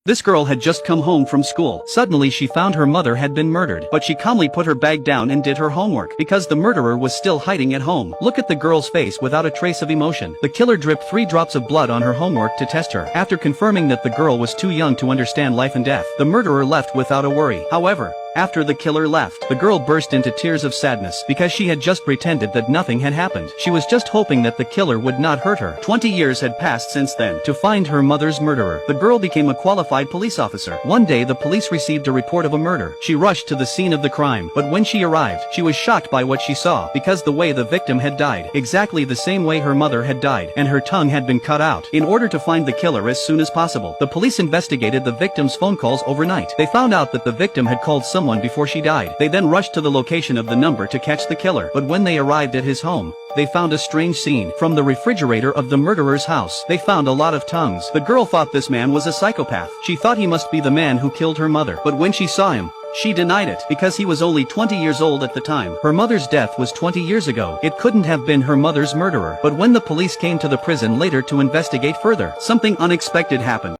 This girl had just come home from school. Suddenly she found her mother had been murdered, but she calmly put her bag down and did her homework, because the murderer was still hiding at home. Look at the girl's face without a trace of emotion. The killer dripped 3 drops of blood on her homework to test her. After confirming that the girl was too young to understand life and death, the murderer left without a worry. However, after the killer left, the girl burst into tears of sadness because she had just pretended that nothing had happened. She was just hoping that the killer would not hurt her. 20 years had passed since then. To find her mother's murderer, the girl became a qualified police officer. One day the police received a report of a murder. She rushed to the scene of the crime, but when she arrived, she was shocked by what she saw, because the way the victim had died, exactly the same way her mother had died, and her tongue had been cut out. In order to find the killer as soon as possible, the police investigated the victim's phone calls overnight. They found out that the victim had called someone before she died. They then rushed to the location of the number to catch the killer, but when they arrived at his home, they found a strange scene. From the refrigerator of the murderer's house, they found a lot of tongues. The girl thought this man was a psychopath. She thought he must be the man who killed her mother, but when she saw him, she denied it, because he was only 20 years old at the time. Her mother's death was 20 years ago. It couldn't have been her mother's murderer. But when the police came to the prison later to investigate further, something unexpected happened.